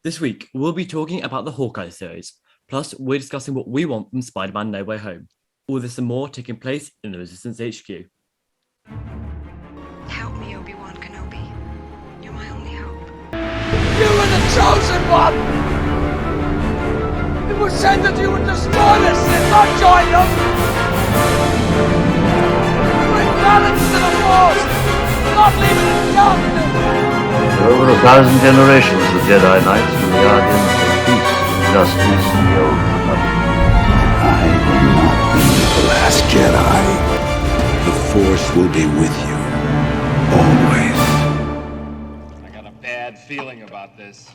This week, we'll be talking about the Hawkeye series. Plus, we're discussing what we want from Spider-Man No Way Home. All this and more taking place in the Resistance HQ. Help me, Obi-Wan Kenobi. You're my only hope. You were the chosen one! It was said that you would destroy the Sith, not join them! Bring balance to the Force, not leave it in darkness! For over 1,000 generations, the Jedi Knights were the guardians of peace, justice, and the Old Republic. I will not be the last Jedi. The Force will be with you, always. I got a bad feeling about this.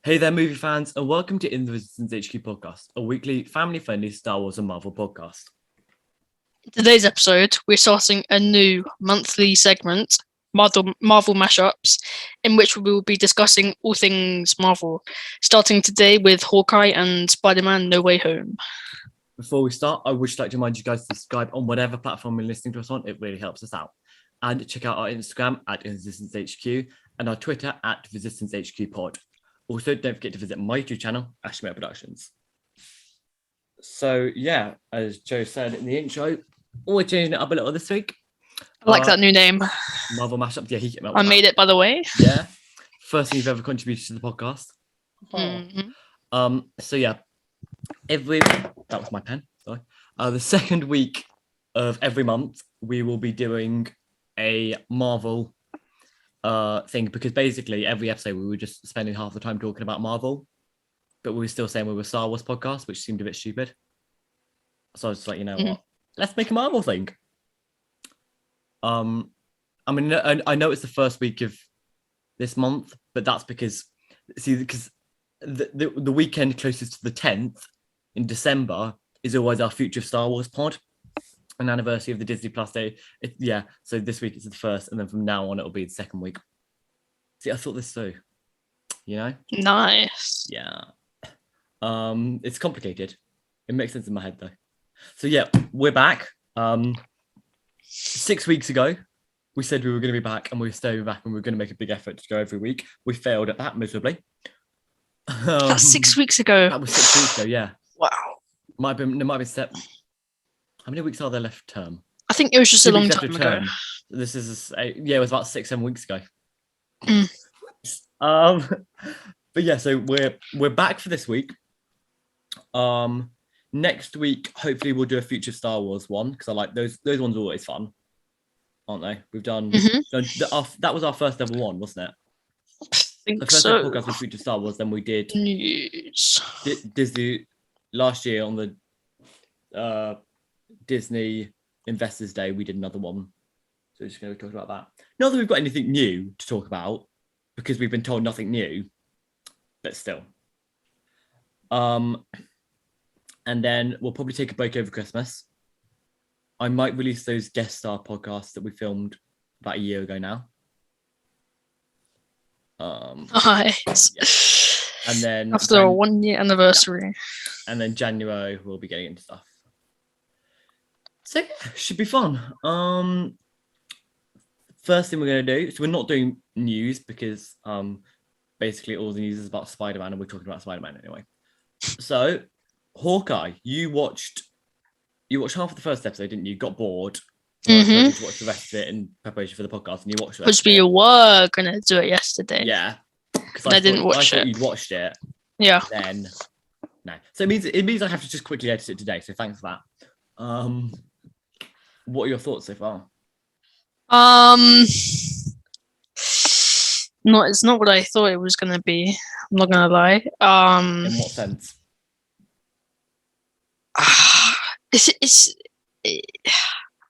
Hey there, movie fans, and welcome to In the Resistance HQ podcast, a weekly family-friendly Star Wars and Marvel podcast. In today's episode, we're starting a new monthly segment, Marvel Mashups, in which we will be discussing all things Marvel, starting today with Hawkeye and Spiderman No Way Home. Before we start, I would just like to remind you guys to subscribe on whatever platform you're listening to us on. It really helps us out. And check out our Instagram at ResistanceHQ and our Twitter at ResistanceHQPod. Also, don't forget to visit my YouTube channel, Ashmere Productions. So, yeah, as Joe said in the intro, we're changing it up a little this week. I like that new name. Marvel Mashup. Yeah, he came up I with made it, by the way. Yeah. First thing you've ever contributed to the podcast. Mm-hmm. So, yeah, that was my pen, sorry. The second week of every month, we will be doing a Marvel thing, because basically every episode we were just spending half the time talking about Marvel, but we were still saying we were a Star Wars podcast, which seemed a bit stupid. So I was just like, you know what? Let's make a Marvel thing. I mean, I know it's the first week of this month, but that's because the weekend closest to the 10th in December is always our Future of Star Wars pod, an anniversary of the Disney Plus day. So this week it's the first, and then from now on it'll be the second week. See, I thought this through, you know? Nice. Yeah. It's complicated. It makes sense in my head though. So yeah, we're back. 6 weeks ago, we said we were going to be back, and we were staying back, and we were going to make a big effort to go every week. We failed at that miserably. That's 6 weeks ago. That was 6 weeks ago, yeah. Wow. It might have been set. How many weeks are there left term? I think it was just 2 a long weeks time left of ago. term. This is it was about 6-7 weeks ago. Mm. But yeah, so we're back for this week. Next week, hopefully we'll do a Future Star Wars one, because I like those ones are always fun, aren't they? We've done that was our first ever one, wasn't it? I think The first so. ever podcast was Future Star Wars. Then we did News. Disney last year on the Disney Investors Day. We did another one, so we're just going to talk about that. Not that we've got anything new to talk about, because we've been told nothing new, but still. And then we'll probably take a break over Christmas. I might release those guest star podcasts that we filmed about a year ago now. Nice. Yeah. And then after a 1 year anniversary. And then January we'll be getting into stuff. So yeah, should be fun. First thing we're going to do, so we're not doing news, because basically all the news is about Spider-Man, and we're talking about Spider-Man anyway. So Hawkeye, you watched half of the first episode, didn't you? Got bored. You watched the rest of it in preparation for the podcast, and you watched the rest Which we were gonna do it yesterday. Yeah, because I didn't watch I thought it. you'd watched it. Yeah. Then no, so it means I have to just quickly edit it today. So thanks for that. What are your thoughts so far? No, it's not what I thought it was gonna be. I'm not gonna lie. In what sense?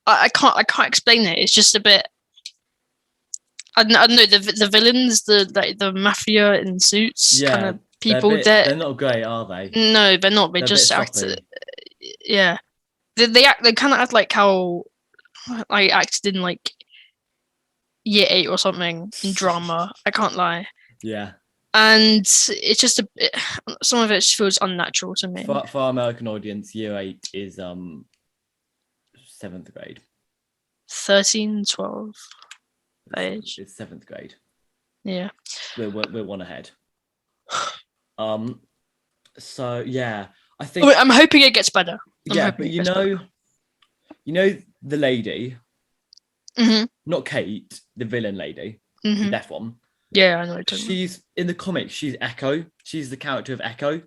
I can't explain it. It's just a bit. I don't know, the villains, the mafia in suits, kind of people. They're not great, are they? No, they're not. They They're just a bit act. sloppy. Yeah, they kind of act like how I acted in like year 8 or something in drama. I can't lie. Yeah. And it's just some of it just feels unnatural to me. For our American audience, year 8 is 7th grade. 13, 12 age. It's 7th grade. Yeah. we're one ahead. So yeah, I think I'm hoping it gets better. but you know the lady, not Kate, the villain lady, the deaf one. Yeah, I know. What you're talking about. She's in the comics. She's Echo. She's the character of Echo.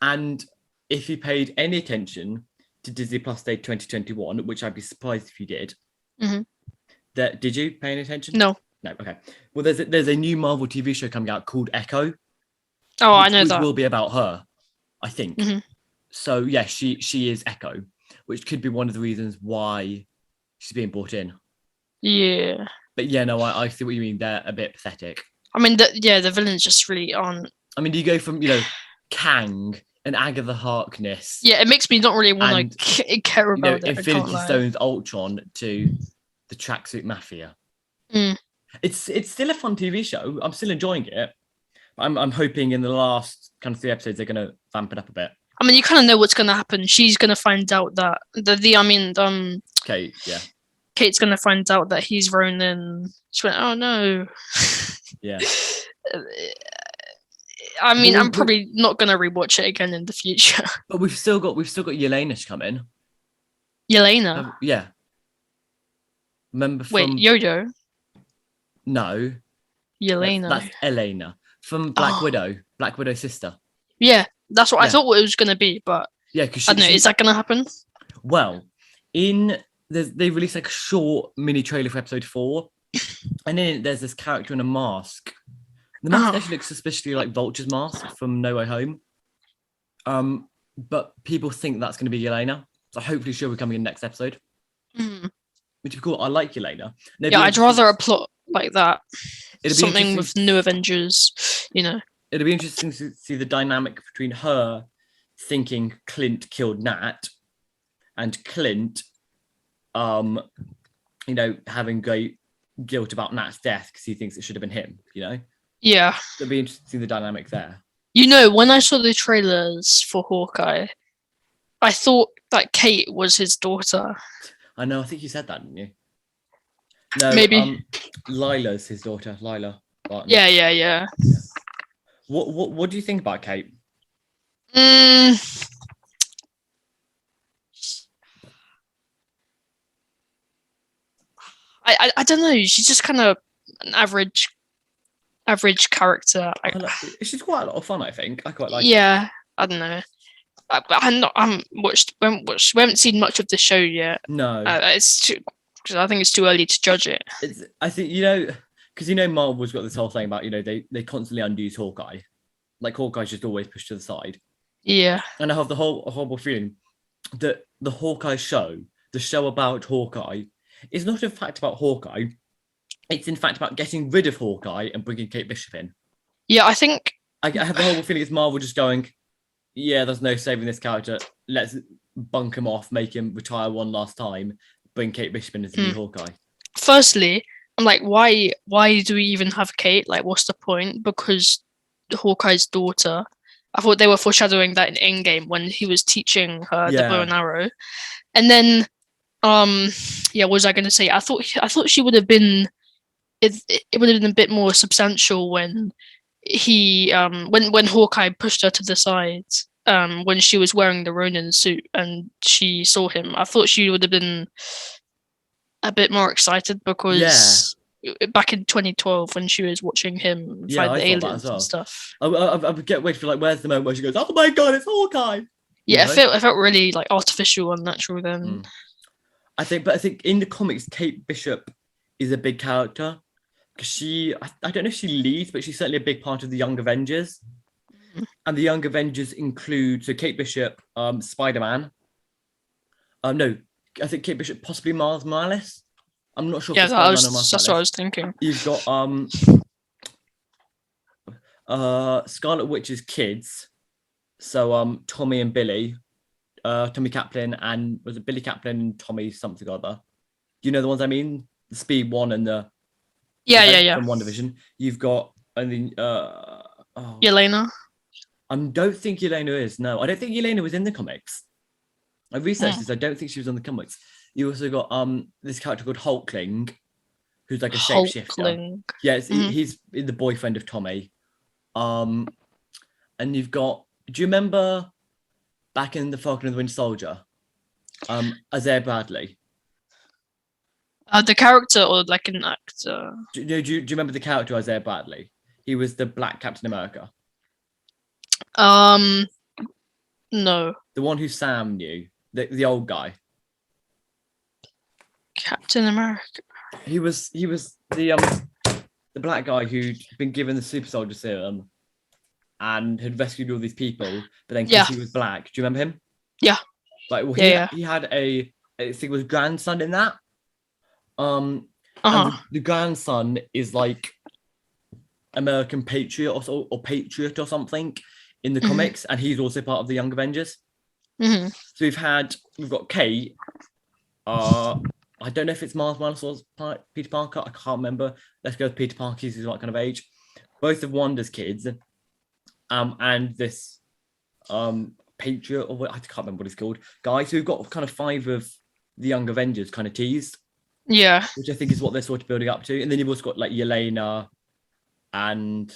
And if you paid any attention to Disney Plus Day 2021, which I'd be surprised if you did, did you pay any attention? No. Okay. Well, there's a new Marvel TV show coming out called Echo. Oh, I know which that. will be about her, I think. So yeah, she is Echo, which could be one of the reasons why she's being brought in. Yeah. But yeah, no, I see what you mean. They're a bit pathetic. I mean, the villains just really aren't. I mean, you go from Kang and Agatha Harkness. Yeah, it makes me not really want to care about it. Infinity Stones Ultron to the Tracksuit Mafia. It's still a fun TV show. I'm still enjoying it. I'm hoping in the last kind of 3 episodes they're gonna vamp it up a bit. I mean, you kind of know what's gonna happen. She's gonna find out that Kate, yeah. Kate's gonna find out that he's Ronin. She went, oh no. Yeah. I mean, I'm probably not gonna rewatch it again in the future. But we've still got Yelena to come in. Yelena. Yeah. Remember from Wait, Yo-Yo. No. Yelena. That's Elena from Black Widow. Black Widow's sister. Yeah, that's what I thought it was gonna be, but yeah, because I don't know. Is that gonna happen? Well, they released like a short mini trailer for episode 4, and then there's this character in a mask. The mask actually looks suspiciously like Vulture's mask from No Way Home. But people think that's going to be Yelena, so hopefully she'll be coming in next episode. Which would be cool. I like Yelena. Yeah, I'd rather a plot like that. It'd Something with New Avengers, It'd be interesting to see the dynamic between her thinking Clint killed Nat and Clint, having great guilt about Nat's death because he thinks it should have been him, Yeah. It'd be interesting to see the dynamic there. When I saw the trailers for Hawkeye, I thought that Kate was his daughter. I know, I think you said that, didn't you? No, maybe. Lila's his daughter, Lila Barton. Yeah. What do you think about Kate? I don't know. She's just kind of an average character. She's quite a lot of fun, I think. I quite like her. Yeah, I don't know. We haven't seen much of the show yet. No. Because I think it's too early to judge it. I think, because Marvel's got this whole thing about, they constantly unuse Hawkeye. Like Hawkeye's just always pushed to the side. Yeah. And I have the horrible feeling that the Hawkeye show, the show about Hawkeye, is not in fact about Hawkeye. It's in fact about getting rid of Hawkeye and bringing Kate Bishop in. Yeah, I think... I have the horrible feeling it's Marvel just going, yeah, there's no saving this character. Let's bunk him off, make him retire one last time, bring Kate Bishop in as the new Hawkeye. Firstly, I'm like, why do we even have Kate? Like, what's the point? Because Hawkeye's daughter, I thought they were foreshadowing that in Endgame when he was teaching her the bow and arrow. And then, what was I going to say? I thought she would have been, it would have been a bit more substantial when when Hawkeye pushed her to the side, when she was wearing the Ronin suit and she saw him. I thought she would have been a bit more excited because back in 2012 when she was watching him fight the aliens and stuff. I would get waiting for where's the moment where she goes, oh my god, it's Hawkeye. Yeah, it felt really like artificial and natural then. I think in the comics, Kate Bishop is a big character because I don't know if she leads, but she's certainly a big part of the Young Avengers. And the Young Avengers include Kate Bishop, Spider-Man. No, I think Kate Bishop, possibly Miles Morales. I'm not sure. Yeah, that's what I was thinking. You've got Scarlet Witch's kids. So Tommy and Billy, Tommy Kaplan, and was it Billy Kaplan and Tommy something or other? Do you know the ones I mean? The Speed One and the from One Division. You've got Yelena. I don't think Yelena is. No, I don't think Yelena was in the comics. I researched this. I don't think she was on the comics. You also got this character called Hulkling, who's like a shapeshifter. Hulkling. Yes, Mhm. he's the boyfriend of Tommy. And you've got. Do you remember back in the Falcon and the Winter Soldier? Isaiah Bradley. The character or like an actor? Do you remember the character Isaiah Bradley? He was the Black Captain America. No. The one who Sam knew, the old guy. Captain America. He was the black guy who'd been given the super soldier serum and had rescued all these people, but then because he was black, do you remember him? Yeah. Like, well, he had I think it was grandson in that. And the grandson is like American Patriot or Patriot or something in the comics, and he's also part of the Young Avengers. Mm-hmm. So we've got Kate. I don't know if it's Miles Morales or Peter Parker. I can't remember. Let's go with Peter Parker. He's the right kind of age. Both of Wanda's kids, and this Patriot, or I can't remember what he's called. Guys, so we've got kind of 5 of the Young Avengers kind of teased. Yeah. Which I think is what they're sort of building up to. And then you've also got like Yelena and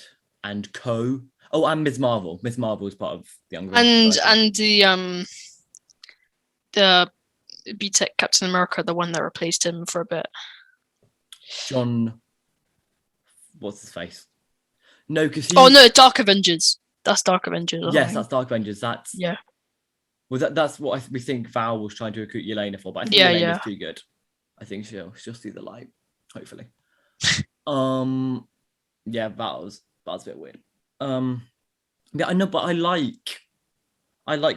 Co. Oh, and Ms. Marvel. Ms. Marvel is part of the Young Avengers. And the BTEC Captain America, the one that replaced him for a bit. John, what's his face? No, because Dark Avengers. That's Dark Avengers. Yes, that's Dark Avengers. That's yeah. Well, that's what we think Val was trying to recruit Yelena for, but I think Yelena's too good. I think she'll see the light, hopefully. Yeah, Val's a bit weird. Yeah, I know, but I like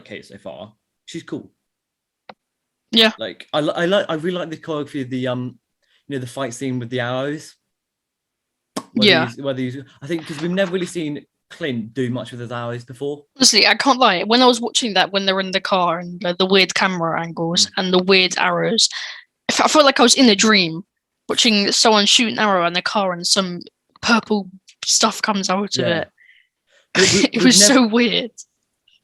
Kate so far. She's cool. Yeah. Like I really like the choreography of the the fight scene with the arrows. I think because we've never really seen Clint do much with his arrows before. Honestly, I can't lie. When I was watching that, when they're in the car and the weird camera angles and the weird arrows, I felt like I was in a dream watching someone shoot an arrow in the car and some purple stuff comes out of it. It was so weird.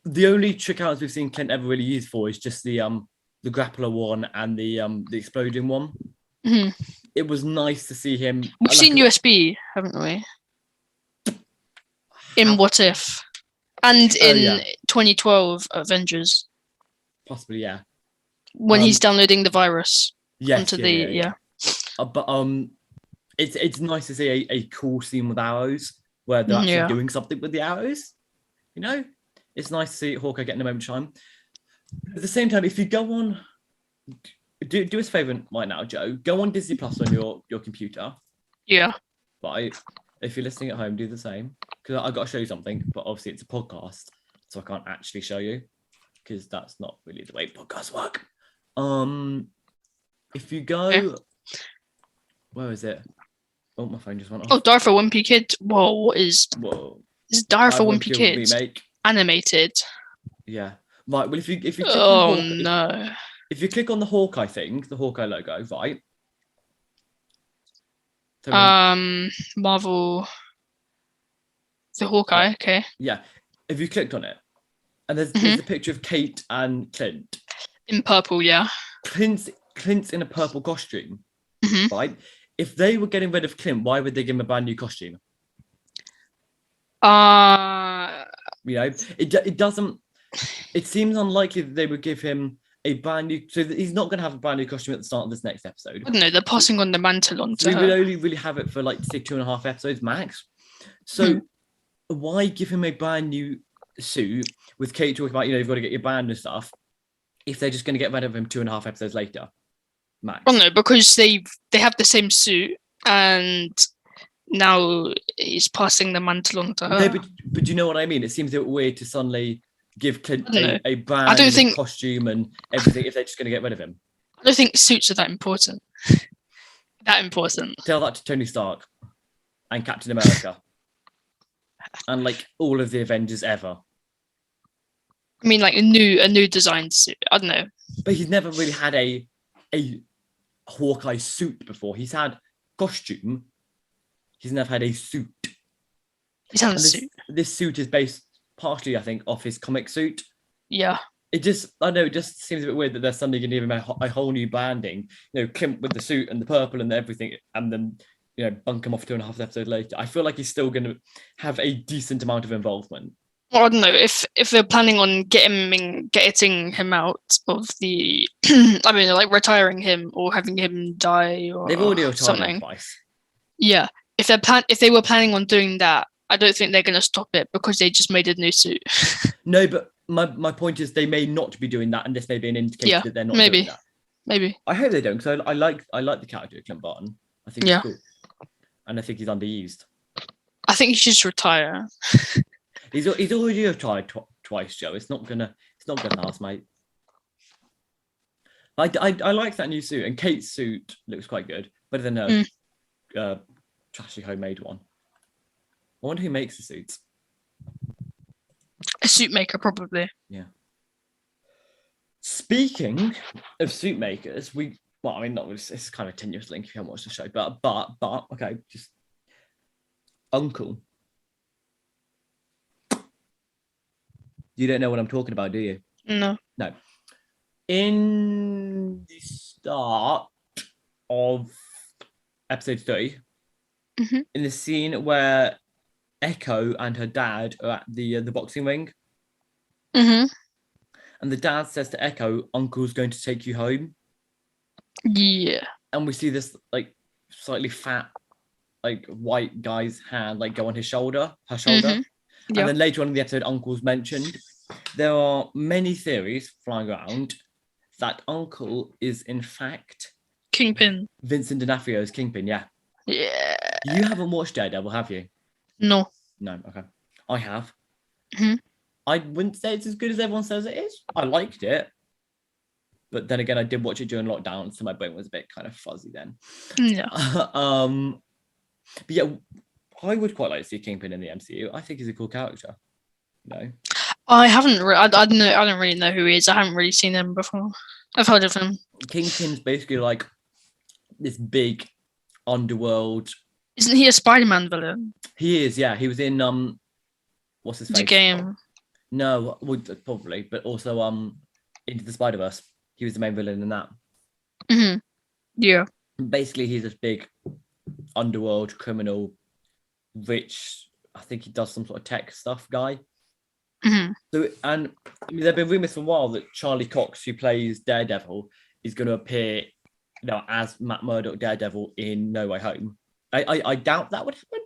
The only trick arrows we've seen Clint ever really use for is just the grappler one and the exploding one. Mm-hmm. It was nice to see him. We've seen USB, haven't we? In What If, and in 2012 Avengers. Possibly, yeah. When he's downloading the virus. Yes, onto but it's nice to see a cool scene with arrows where they're actually doing something with the arrows. You know, it's nice to see Hawkeye getting a moment of shine. At the same time, if you go on, do us a favor right now, Joe. Go on Disney Plus on your computer. Yeah. But if you're listening at home, do the same, because I've got to show you something. But obviously, it's a podcast, so I can't actually show you because that's not really the way podcasts work. If you go, where is it? Oh, my phone just went off. Oh, Die for Wimpy Kid. Whoa, is Die for Wimpy Kid remake animated? Yeah. Right. Well, if you click no. If you click on the Hawkeye thing, the Hawkeye logo, right? So Marvel. The Hawkeye. Okay. Yeah. If you clicked on it, and there's a picture of Kate and Clint in purple. Yeah. Clint's in a purple costume, right? If they were getting rid of Clint, why would they give him a brand new costume? It doesn't. It seems unlikely that they would give him a brand new. So he's not going to have a brand new costume at the start of this next episode. I don't know. They're passing on the mantle on to her. We would only really have it for like 2.5 episodes max. So why give him a brand new suit with Kate talking about you've got to get your band and stuff if they're just going to get rid of him 2.5 episodes later? Max. Well, no, because they have the same suit, and now he's passing the mantle on to her. No, but do you know what I mean? It seems a bit weird to suddenly give Clint a brand new costume and everything if they're just going to get rid of him. I don't think suits are that important. Tell that to Tony Stark and Captain America and like all of the Avengers ever. I mean, like a new designed suit. I don't know. But he's never really had a Hawkeye suit before. He's had costume. He's never had a suit. He's had a suit. This suit is based partially, I think, off his comic suit. Yeah. It just, I know, it just seems a bit weird that there's suddenly going to give him a whole new branding. Clint with the suit and the purple and everything, and then bunk him off 2.5 episodes later. I feel like he's still going to have a decent amount of involvement. Well, I don't know if they're planning on getting him out of the, I mean, like retiring him or having him die or They've already retired something. him twice. Yeah, if they were planning on doing that, I don't think they're going to stop it because they just made a new suit. No, but my point is they may not be doing that, and this may be an indication that they're not doing that. Maybe. I hope they don't, because I like the character of Clint Barton. I think he's cool, and I think he's underused. I think he should just retire. He's already retired twice, Joe. It's not gonna last, mate. I like that new suit, and Kate's suit looks quite good, better than her trashy homemade one. I wonder who makes the suits. A suit maker, probably. Yeah. Speaking of suit makers, it's kind of a tenuous link if you haven't watched the show, but okay, just Uncle. You don't know what I'm talking about, do you? No. No. In the start of episode 3, in the scene where Echo and her dad are at the boxing ring, and the dad says to Echo, "Uncle's going to take you home." Yeah. And we see this like slightly fat, like white guy's hand like go on her shoulder. Yeah. And then later on in the episode, Uncle's mentioned. There are many theories flying around that Uncle is in fact Kingpin. Vincent D'Onofrio's Kingpin. Yeah. Yeah. You haven't watched Daredevil, have you? No. No. Okay. I have. I wouldn't say it's as good as everyone says it is. I liked it, but then again, I did watch it during lockdown, so my brain was a bit kind of fuzzy then. Yeah. But yeah, I would quite like to see Kingpin in the MCU. I think he's a cool character. No. I haven't. I don't really know who he is. I haven't really seen him before. I've heard of him. Kingpin's basically like this big underworld. Isn't he a Spider-Man villain? He is, yeah. He was in what's his face? The game. No, well, probably, but also Into the Spider-Verse. He was the main villain in that. Yeah. Basically, he's this big underworld criminal, rich. I think he does some sort of tech stuff guy. So, and I mean, there've been rumors for a while that Charlie Cox, who plays Daredevil, is going to appear, as Matt Murdock Daredevil in No Way Home. I doubt that would happen,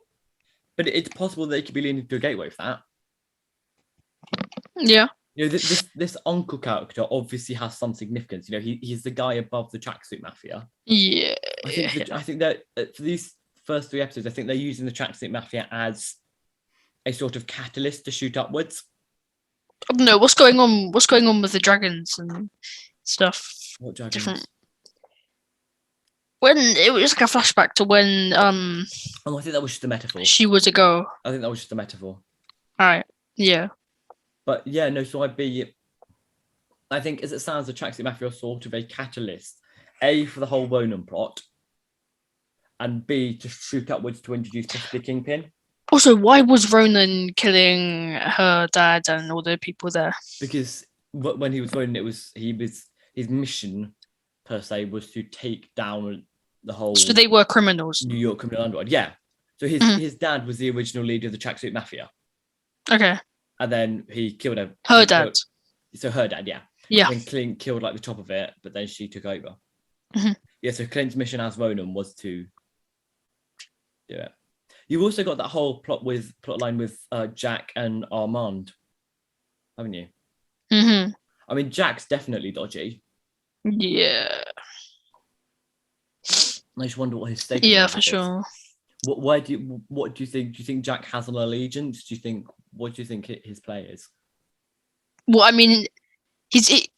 but it's possible they could be leaning to a gateway for that. Yeah. This Uncle character obviously has some significance. He's the guy above the tracksuit mafia. Yeah. I think that for these first 3 episodes, I think they're using the tracksuit mafia as a sort of catalyst to shoot upwards. I don't know what's going on. What's going on with the dragons and stuff? What dragons? Different. When it was like a flashback to when I think that was just a metaphor. she was a girl. I think that was just a metaphor. All right. Yeah. But yeah, no. So I think as it sounds, the tracksuit mafia are sort of a catalyst, A, for the whole Ronan plot, and B, to shoot upwards to introduce the Kingpin. Also, why was Ronan killing her dad and all the people there? Because when he was Ronan, his mission per se was to take down the whole. So they were criminals. New York criminal underworld. Yeah. So his dad was the original leader of the tracksuit mafia. Okay. And then he killed her. Her dad. So her dad, yeah. Yeah. And Clint killed like the top of it, but then she took over. Mm-hmm. Yeah. So Clint's mission as Ronan was to do it. You've also got that whole plot line with Jack and Armand, haven't you? Mm-hmm. I mean, Jack's definitely dodgy. Yeah. I just wonder what his stake. Yeah, for sure. What do you think? Do you think Jack has an allegiance? What do you think his play is? Well, I mean, he's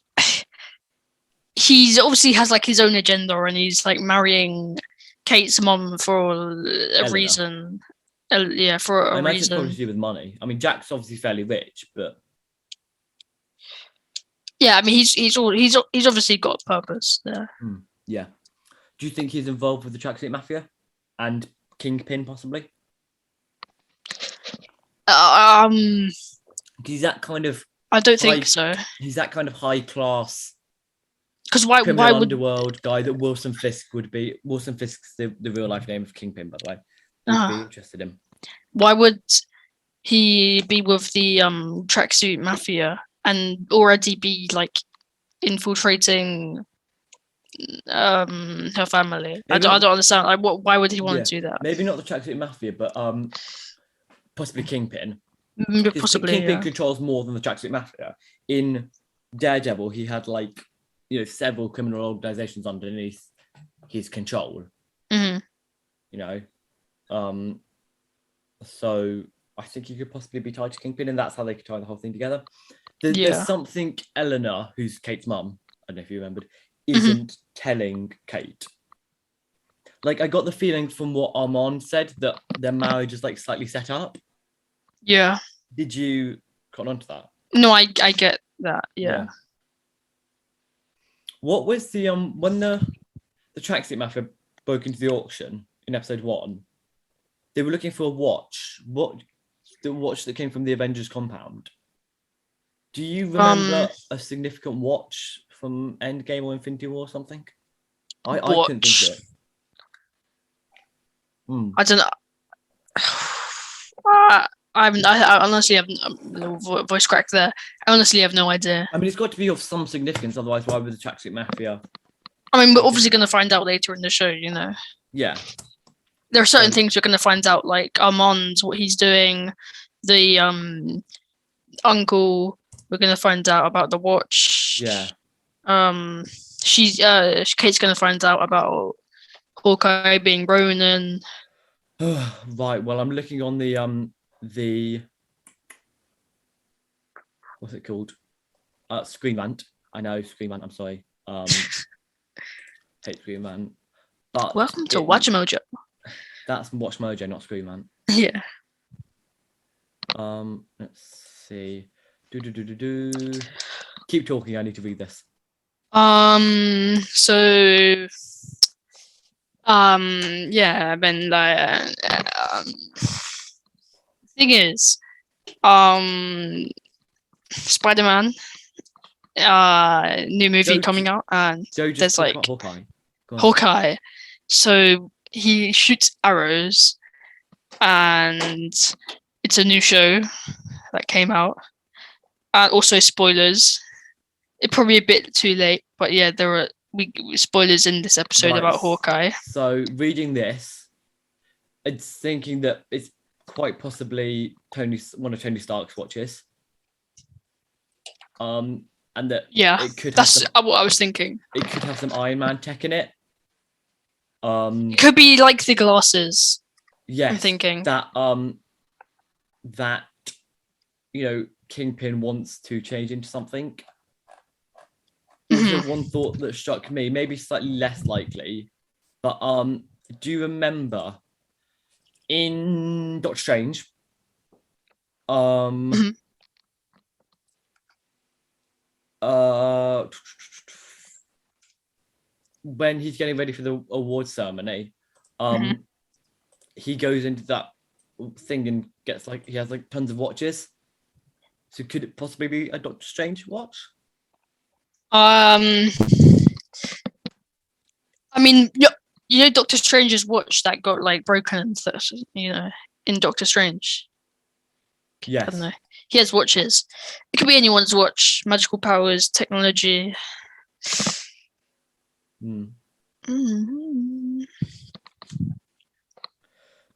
obviously has like his own agenda, and he's like marrying Kate's mom for a reason. Yeah, for a reason. It's probably to do with money. I mean, Jack's obviously fairly rich, but yeah, I mean, he's obviously got a purpose there. Yeah. Do you think he's involved with the tracksuit mafia and Kingpin possibly? Because he's that kind of I don't high- think so. He's that kind of high class Because why criminal would underworld guy that Wilson Fisk would be. Wilson Fisk's the real life name of Kingpin, by the way. You'd be interested in. why would he be with the tracksuit mafia and already be like infiltrating her family? I don't understand. Like, why would he want to do that? Maybe not the tracksuit mafia, but possibly Kingpin. Possibly, Kingpin yeah. controls more than the tracksuit mafia. In Daredevil, he had like several criminal organizations underneath his control. Mhm. So I think he could possibly be tied to Kingpin, and that's how they could tie the whole thing together. Yeah. There's something Eleanor, who's Kate's mum, I don't know if you remembered, isn't telling Kate. Like, I got the feeling from what Armand said that their marriage is like slightly set up. Yeah. Did you cotton on to that? No, I get that. Yeah. What was the when the tracksuit mafia broke into the auction in episode 1? They were looking for a watch. The watch that came from the Avengers compound. Do you remember a significant watch from Endgame or Infinity War or something? I couldn't think of it. I don't know. I honestly have voice crack there. I honestly have no idea. I mean, it's got to be of some significance, otherwise, why would the tracksuit mafia? I mean, we're obviously going to find out later in the show. Yeah. There are certain things we're going to find out, like Armand, what he's doing, the uncle. We're going to find out about the watch. Yeah. Kate's going to find out about Hawkeye being Ronin. Right. Well, I'm looking on the what's it called? Screen Rant. I know Screen Rant. I'm sorry. Hate Screen Rant. But welcome to Watch Mojo. That's Watch Mojo, not Screen Rant. Yeah. Let's see. Keep talking. I need to read this. Yeah. Then thing is, Spider-Man, new movie coming out, and there's like Hawkeye. So he shoots arrows, and it's a new show that came out. And also spoilers. It's probably a bit too late, but yeah, there are spoilers in this episode about Hawkeye. So reading this, it's thinking that it's quite possibly one of Tony Stark's watches. And that it could that's what I was thinking. It could have some Iron Man tech in it. It could be like the glasses. Yes, I'm thinking that Kingpin wants to change into something. Also, one thought that struck me, maybe slightly less likely, but do you remember in Doctor Strange? When he's getting ready for the award ceremony, he goes into that thing and gets he has tons of watches. So could it possibly be a Doctor Strange watch? I mean, Doctor Strange's watch that got broken and stuff, in Doctor Strange. Yes. I don't know. He has watches. It could be anyone's watch. Magical powers, technology.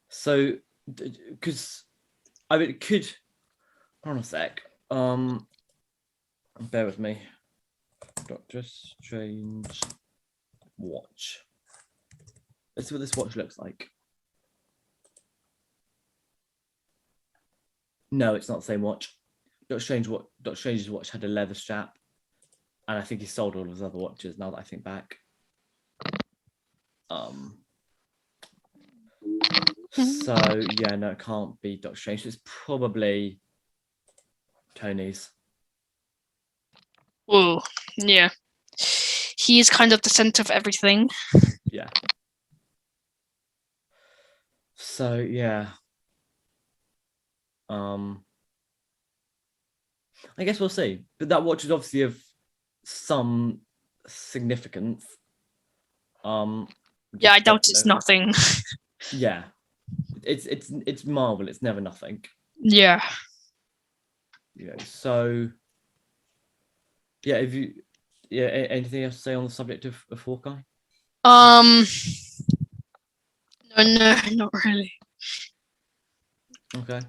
So, because it could. Hold on a sec. Bear with me. Doctor Strange watch. Let's see what this watch looks like. No, it's not the same watch. Doctor Strange's watch had a leather strap, and I think he sold all of his other watches. Now that I think back. So yeah, no, it can't be Doctor Strange. It's probably Tony's. Oh, yeah. He is kind of the center of everything. Yeah. So yeah. I guess we'll see. But that watch is obviously of some significance. Yeah, I doubt it's nothing. Yeah, it's Marvel. It's never nothing. Yeah. So yeah, anything else to say on the subject of Hawkeye? No, not really. Okay.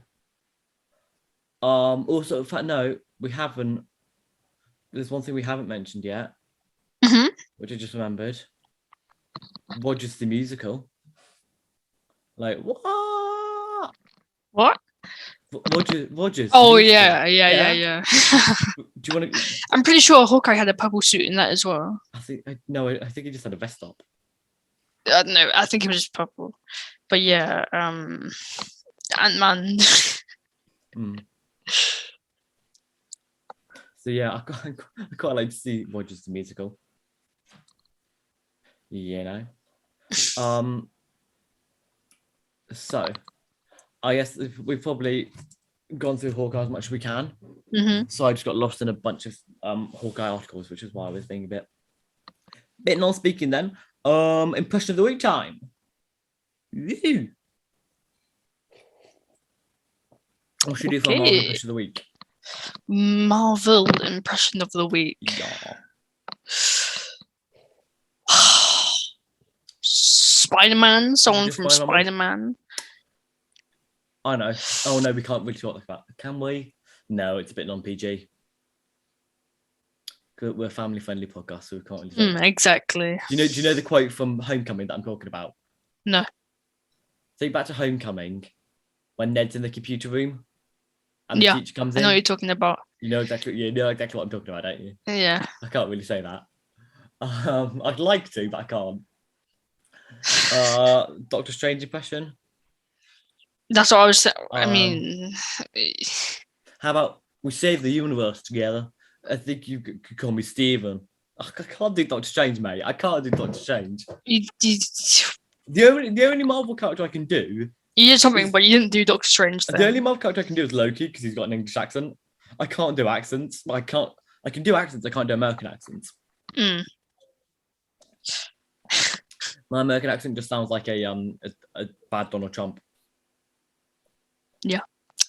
Also, in fact, no, we haven't. There's one thing we haven't mentioned yet, which I just remembered. Rogers the musical. Like what? What? Rogers. Oh the musical. yeah. Do you want to? I'm pretty sure Hawkeye had a purple suit in that as well. I think I think he just had a vest up. No, I think it was just purple. But yeah, Ant-Man. So yeah, I quite like to see Rogers the musical. So I guess we've probably gone through Hawkeye as much as we can. So I just got lost in a bunch of Hawkeye articles, which is why I was being a bit non-speaking then. Impression of the week time. Woo. What should we do for Marvel impression of the week? Marvel impression of the week. Yeah. Spider-Man, someone Just from Spider-Man? Spider-Man. I know. Oh no, we can't really talk about that. Can we? No, it's a bit non-PG. We're a family-friendly podcast, so we can't really say that. Exactly. Do you know the quote from Homecoming that I'm talking about? No. Think back to Homecoming when Ned's in the computer room and the Yeah, teacher comes I in. know what you're talking about. You know exactly what I'm talking about, don't you? Yeah. I can't really say that. I'd like to, but I can't. Doctor Strange impression. That's what I was saying. I mean, How about we save the universe together? I think you could call me Steven. I can't do Doctor Strange, mate. I can't do Doctor Strange. you The only Marvel character I can do. you did something, but you didn't do Doctor Strange. The only Marvel character I can do is Loki because he's got an English accent. I can't do accents. I can do accents. I can't do American accents. My American accent just sounds like a bad Donald Trump. Yeah,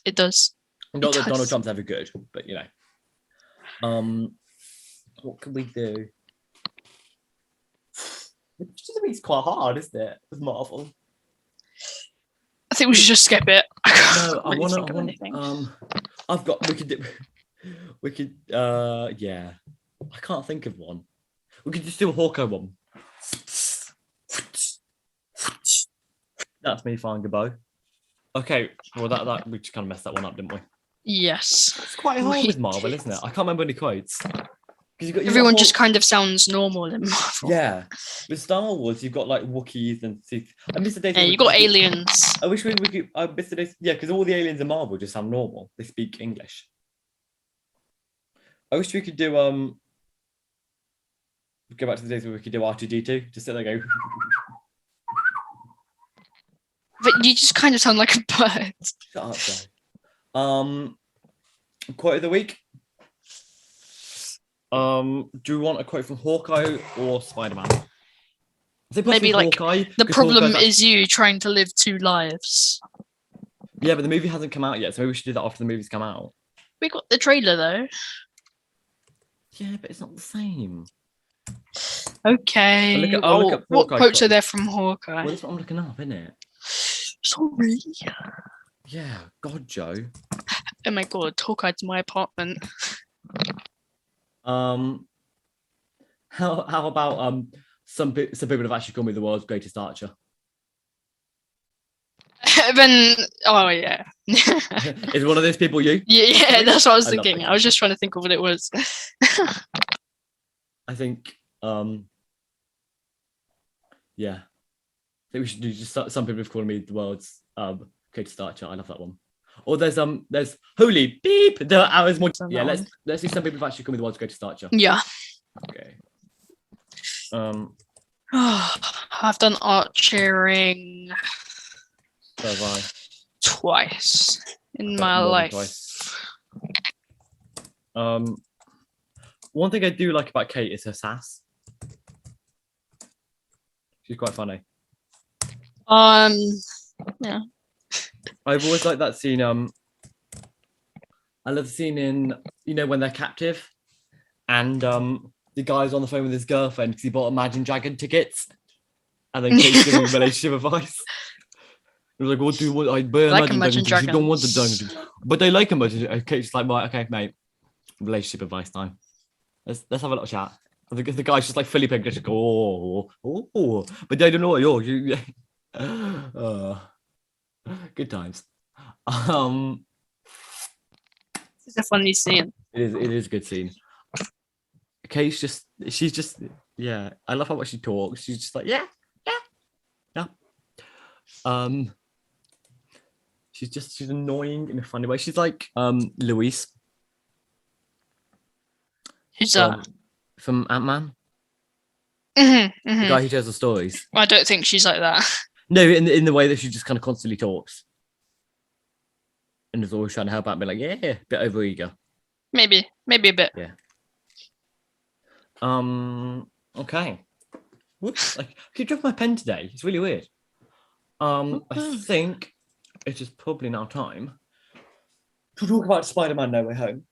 it does. Not that Donald Trump's ever good, but you know. What can we do? It's quite hard, isn't it? With Marvel. I think we should just skip it. No, I want anything. I've got. We could. Yeah. I can't think of one. We could just do a Hawkeye one. That's me firing a bow. Okay, well that we just kind of messed that one up, didn't we? Yes. It's quite hard with Marvel, isn't it? I can't remember any quotes. Everyone just kind of sounds normal in Marvel. Yeah. With Star Wars, you've got like Wookiees and Sith. I miss the days. Yeah, you got aliens. I wish we could. I miss the days. Yeah, because all the aliens in Marvel just sound normal. They speak English. I wish we could do go back to the days where we could do R2D2. Just sit there and go. But you just kind of sound like a bird. Shut up, though. Quote of the week. Do you want a quote from Hawkeye or Spider-Man? Maybe like Hawkeye, the problem Hawkeye's is you trying to live two lives. Yeah, but the movie hasn't come out yet, so maybe we should do that after the movie's come out. We got the trailer though. Yeah, but it's not the same. Okay. I'll look up what Hawkeye quotes are quotes. there from Hawkeye? Well, that's what I'm looking up, isn't it? Sorry. Yeah, God, Joe. Oh my god, Hawkeye's my apartment. How about some people have actually called me the world's greatest archer. Then oh yeah. Is one of those people you? Yeah, that's what I was I love thinking. that. I was just trying to think of what it was. I think yeah. I think we should do just some people have called me the world's greatest archer. I love that one. Or there's holy beep. There are hours more. Yeah, let's see some people have actually called me the world's greatest archer. Yeah. Okay. I've done archering So have I. twice in I've my done more than life. twice. One thing I do like about Kate is her sass. She's quite funny. Yeah. I've always liked that scene. I love the scene in, when they're captive and the guy's on the phone with his girlfriend because he bought Imagine Dragon tickets, and then Kate's giving him relationship advice. He was like, "What do you want? I buy Imagine Dragon. You don't want the dragon, but they like Imagine." Kate's like, "Right, okay, mate. Relationship advice time. Let's have a little chat." The guy's just like fully picked. Just go, oh, but they don't know what you're. Good times. It's a funny scene. It is a good scene. Kate's she's just, yeah. I love how much she talks. She's just like, yeah. She's annoying in a funny way. She's like Louise. Who's that? From Ant-Man. The The guy who tells the stories. I don't think she's like that. No, in the way that she just kind of constantly talks. And is always trying to help out and be like, yeah, a bit over eager. Maybe a bit. Yeah. Okay. Whoops. I keep dropping my pen today. It's really weird. I think it is probably now time to talk about Spider-Man No Way Home.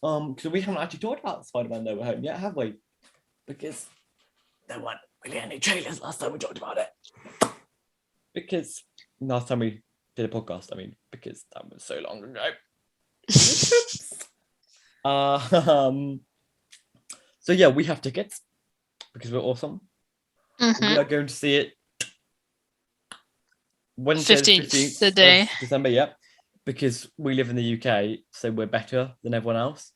Because we haven't actually talked about Spider-Man No Way Home yet, have we? Because there weren't really any trailers last time we talked about it. Because last time we did a podcast, because that was so long ago. So yeah, we have tickets because we're awesome. We are going to see it Wednesday, 15th, the day. of December. Yeah, because we live in the UK, so we're better than everyone else.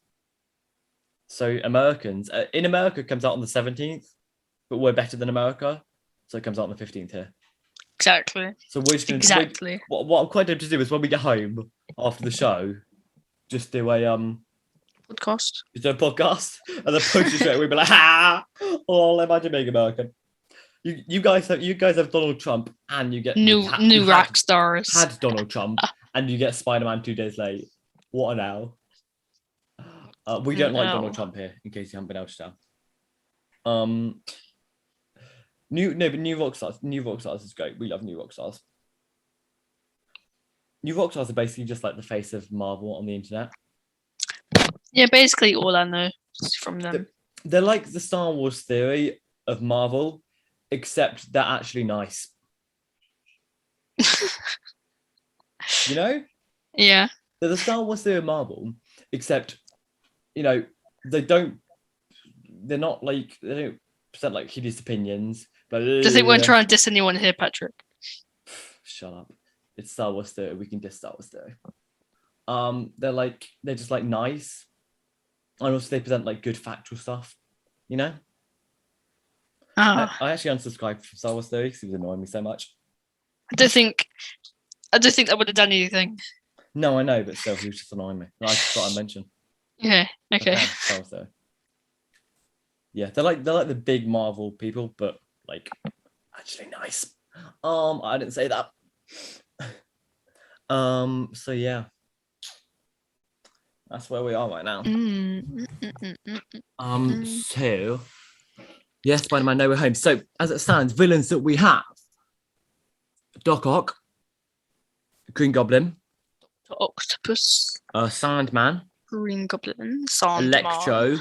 So Americans in America it comes out on the 17th, but we're better than America, so it comes out on the 15th here. Exactly. So we're just Exactly. What I'm quite tempted to do is when we get home after the show, just do a Podcast. Just do a podcast and then post it straight away. Be like, ha! Oh, imagine being American. You guys have Donald Trump, and you get new rock stars. Had Donald Trump, and you get Spider-Man 2 days late. What an L. We don't like Donald Trump here, in case you haven't been able to tell. New rock stars. New rock stars is great. We love new rock stars. New rock stars are basically just like the face of Marvel on the internet. Yeah, basically all I know from them. They're like the Star Wars theory of Marvel, except they're actually nice. You know? Yeah. They're the Star Wars theory of Marvel, except, they don't present like hideous opinions. But Do you think we're trying to diss anyone here, Patrick? Shut up. It's Star Wars theory. We can diss Star Wars theory. They're just like nice. And also they present like good factual stuff, I actually unsubscribed from Star Wars theory because it was annoying me so much. I don't think that would have done anything. No, I know, but still, he was just annoying me. I just thought I'd mention. Yeah. Okay. Star Wars theory. Yeah, they're like the big Marvel people, but like actually nice. I didn't say that. So yeah. That's where we are right now. So yeah, Spider-Man No Way Home. So as it stands, villains that we have: Doc Ock, Green Goblin, Octopus, Sandman, Green Goblin, Sandman, Electro.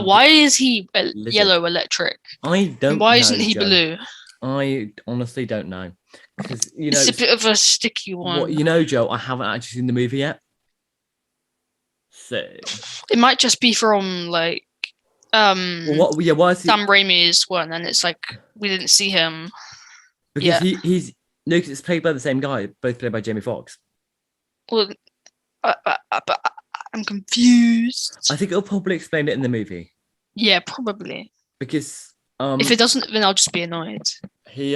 Why is he Lizard. yellow electric? I don't. Why know, isn't he Joe. blue? I honestly don't know. Because It's a bit of a sticky one. Joe, I haven't actually seen the movie yet. So it might just be from like why is he? Sam Raimi's one, and it's like we didn't see him. Because he's no, because it's played by the same guy, both played by Jamie Foxx. Well, but I'm confused. I think it'll probably explain it in the movie. Yeah, probably. Because if it doesn't, then I'll just be annoyed. He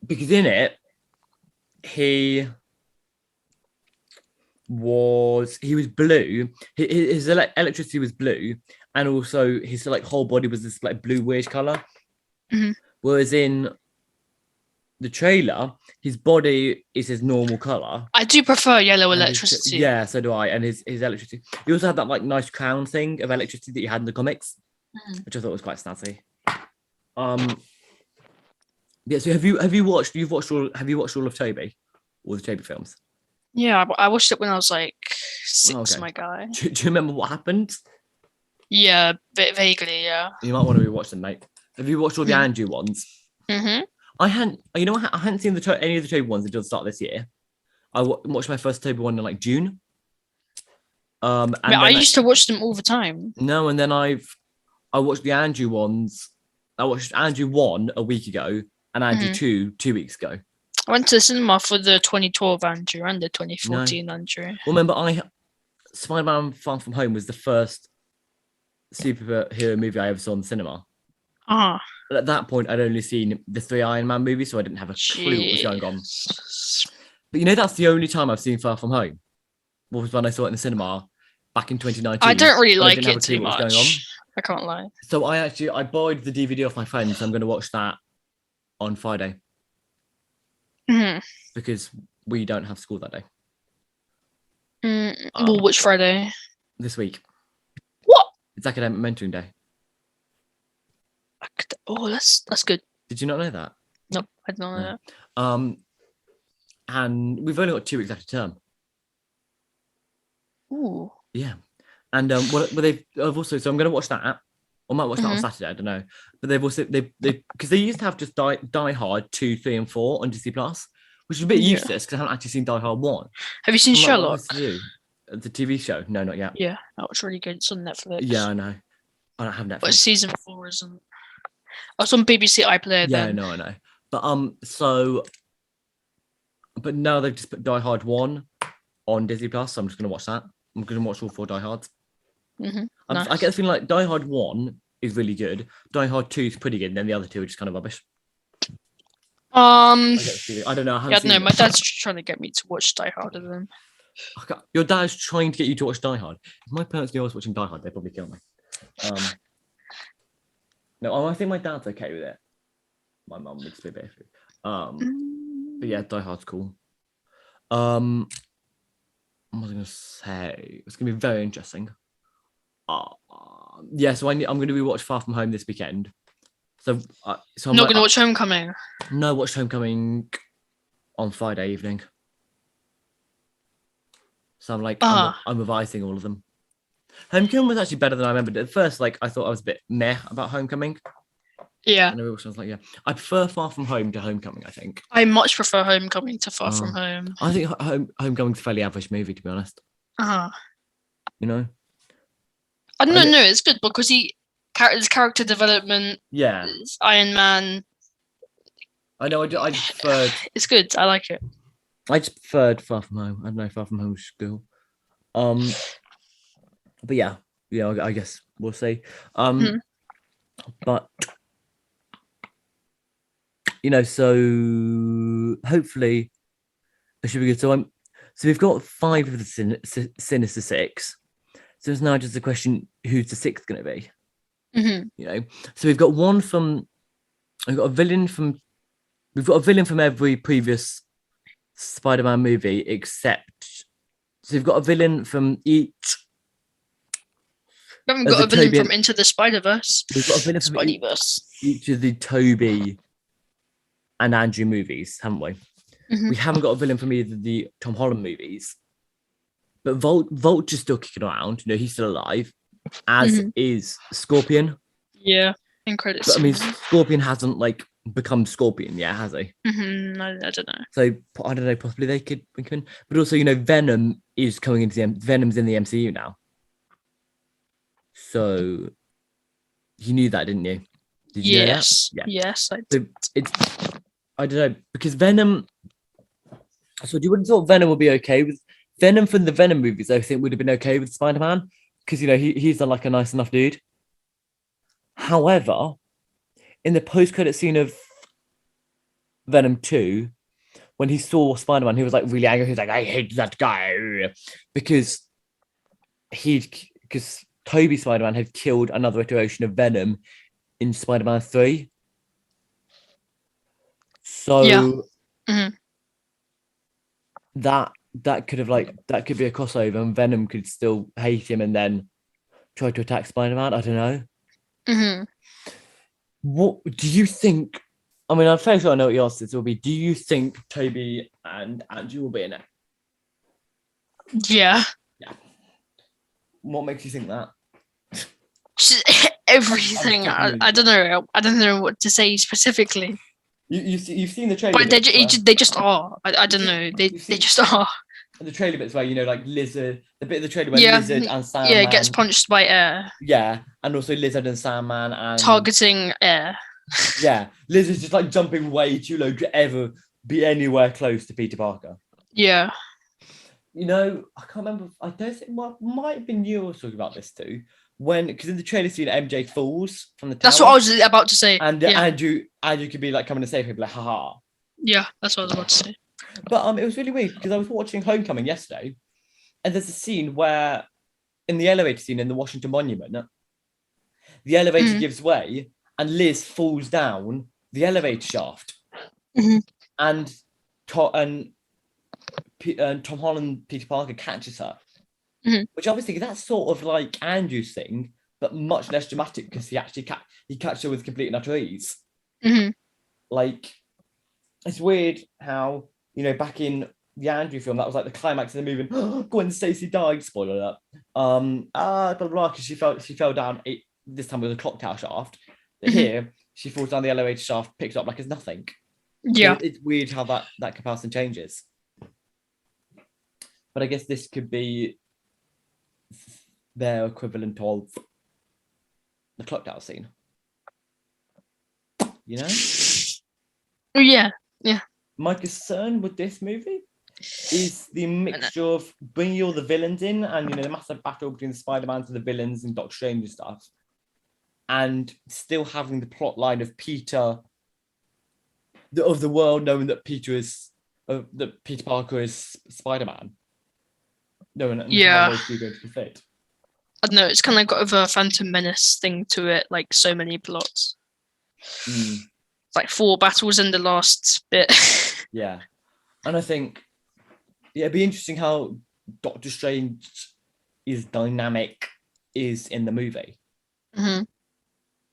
because in it he was blue. His electricity was blue, and also his like whole body was this like blue weird color. Mm-hmm. Whereas in the trailer, his body is his normal color. I do prefer yellow And electricity. Yeah, so do I. And his electricity. He also had that like nice crown thing of electricity that he had in the comics, which I thought was quite snazzy. Yeah. So have you watched all of Toby, all the Toby films? Yeah, I watched it when I was like 6, Okay. my guy. Do you remember what happened? Yeah, vaguely, yeah. You might want to rewatch them, mate. Have you watched all the Andrew ones? Mm-hmm. I hadn't. You know, I hadn't seen any of the Toby ones until the start of this year. I watched my first Toby one in like June. And I used to watch them all the time. No, and then I watched the Andrew ones. I watched Andrew 1 a week ago and Andrew 2 weeks ago. I went to the cinema for the 2012 Andrew and the 2014 Andrew. Well, remember, Spider-Man Far From Home was the first superhero movie I ever saw in the cinema. But at that point, I'd only seen the 3 Iron Man movies, so I didn't have a clue what was going on. But you know, that's the only time I've seen Far From Home. Was when I saw it in the cinema back in 2019. I don't really like it too much. I can't lie. So I borrowed the DVD off my friend, so I'm going to watch that on Friday. Because we don't have school that day. Well, which Friday? This week. What? It's academic mentoring day. Oh, that's good. Did you not know that? No, I didn't know that. And we've only got 2 weeks after term. Ooh. Yeah. And I've also, so I'm going to watch that. I might watch that on Saturday, I don't know. But they've also, because they used to have just Die Hard 2, 3, and 4 on Disney Plus, which is a bit useless because I haven't actually seen Die Hard 1. Have you seen Sherlock? The TV show? No, not yet. Yeah, that was really good. It's on Netflix. Yeah, I know. I don't have Netflix. But season 4 isn't. Oh, it's on BBC iPlayer. Yeah, then. no, I know. But but now they've just put Die Hard 1 on Disney Plus, so I'm just going to watch that. I'm going to watch all 4 Die Hards. Nice. I get the feeling like Die Hard 1 is really good. Die Hard 2 is pretty good, and then the other 2 are just kind of rubbish. I don't know. My dad's trying to get me to watch Die Hard with him. Your dad's trying to get you to watch Die Hard. If my parents knew I was watching Die Hard, they'd probably kill me. No, I think my dad's okay with it. My mum would be a bit but yeah, Die Hard's cool. What was I going to say? It's going to be very interesting. Yeah, so I'm going to rewatch Far From Home this weekend. So I'm not going to watch Homecoming. No, watch Homecoming on Friday evening. So I'm like, I'm revising all of them. Homecoming was actually better than I remembered. At first, like I thought I was a bit meh about Homecoming. Yeah. And I was like, yeah, I prefer Far From Home to Homecoming. I think I much prefer Homecoming to Far From Home. I think Homecoming's a fairly average movie, to be honest. You know. I don't know. It's good because his character development. Yeah. Iron Man. I know. I just preferred. It's good. I like it. I just preferred Far From Home. I don't know. Far From Home was cool. But yeah, I guess we'll see. But so hopefully it should be good. So we've got 5 of the Sinister Six. So it's now just a question: who's the 6th going to be? So we've got a villain from every previous Spider-Man movie, except so we've got a villain from each. We haven't got a villain from Into the Spider-Verse. We've got a villain from each of the Toby and Andrew movies, haven't we? We haven't got a villain from either of the Tom Holland movies. But Vulture's still kicking around. He's still alive, as is Scorpion. Yeah, in credits. But, I mean, Scorpion hasn't become Scorpion yet, has he? I don't know. So I don't know. Possibly they could bring him in. But also, Venom is coming into Venom's in the MCU now. So you knew that, didn't you? Did you know that? Yeah. Yes, I did. So I don't know, because Venom. So you wouldn't thought Venom would be okay with Venom from the Venom movies. I think would have been okay with Spider-Man because he's a nice enough dude. However, in the post-credit scene of Venom 2, when he saw Spider-Man, he was really angry. He was like, "I hate that guy," because Toby Spider-Man had killed another iteration of Venom in Spider-Man 3. So Yeah. Mhm. that could have that could be a crossover, and Venom could still hate him and then try to attack Spider-Man. I don't know. Mhm. What do you think? I mean, I'm fairly sure I know what your answer will be. Do you think Toby and Andrew will be in it? Yeah. What makes you think that? Just everything. I'm I don't know. I don't know what to say specifically. You've seen the trailer, But bits where- they just are. I don't know. They just are. the trailer bits where like Lizard, the bit of the trailer where Yeah. Lizard and Sandman, Yeah, gets punched by air, yeah, and also Lizard and Sandman and targeting air. yeah, Lizard's just like jumping way too low to ever be anywhere close to Peter Parker. Yeah. You know, I can't remember. I don't think might have been you who was talking about this too. Because in the trailer scene, MJ falls from the tower. That's what I was about to say. And yeah. Andrew could be like coming to save him, like haha. Yeah, that's what I was about to say. But it was really weird because I was watching Homecoming yesterday, and there's a scene where, in the elevator scene in the Washington Monument, the elevator gives way and Liz falls down the elevator shaft, and Tom Holland, Peter Parker catches her, which obviously that's sort of like Andrew's thing, but much less dramatic because he actually he catches her with complete and utter ease. Like, it's weird how, back in the Andrew film, that was like the climax of the movie. Gwen Stacy died. Spoiler alert. Blah blah, because she fell down. This time with a clock tower shaft. But here, she falls down the elevator shaft, picks it up like it's nothing. Yeah, it's weird how that comparison changes. But I guess this could be their equivalent of the clock tower scene. Yeah. My concern with this movie is the mixture of bringing all the villains in and, the massive battle between the Spider-Man and the villains and Doctor Strange and stuff, and still having the plot line of Peter, of the world knowing that Peter Parker is Spider-Man. Knowing how those two are going to fit. I don't know, it's kind of got a Phantom Menace thing to it, like so many plots. Like 4 battles in the last bit. Yeah. And I think, it'd be interesting how Doctor Strange dynamic is in the movie.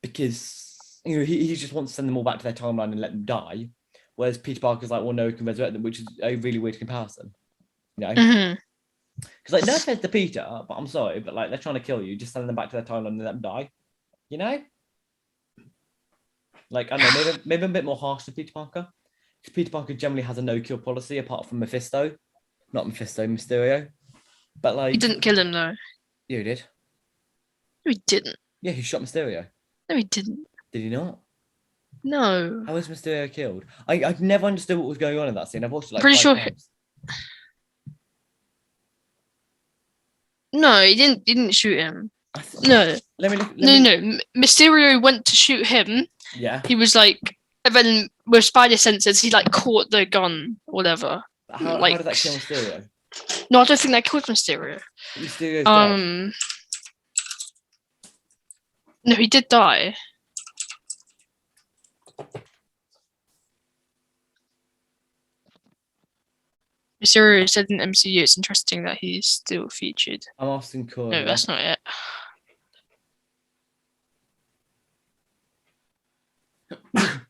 Because, he just wants to send them all back to their timeline and let them die. Whereas Peter Parker's like, well, no, we can resurrect them, which is a really weird comparison. Because, no offense to Peter, but I'm sorry, but they're trying to kill you, just send them back to their timeline and let them die. I don't know, maybe a bit more harsh to Peter Parker. Because Peter Parker generally has a no-kill policy, apart from Mephisto. Not Mephisto, Mysterio. But he didn't kill him though. Yeah, he did. No, he didn't. Yeah, he shot Mysterio. No, he didn't. Did he not? No. How was Mysterio killed? I've never understood what was going on in that scene. I've watched it Pretty 5 sure times. No, he didn't shoot him. No. No. Mysterio went to shoot him. Yeah. He was like, and then with spider senses, he caught the gun, whatever. How did that kill Mysterio? No, I don't think that killed Mysterio. Mysterio's dead. No, he did die. Mysterio said in MCU, it's interesting that he's still featured. I'm asking Cora. No, that's not it.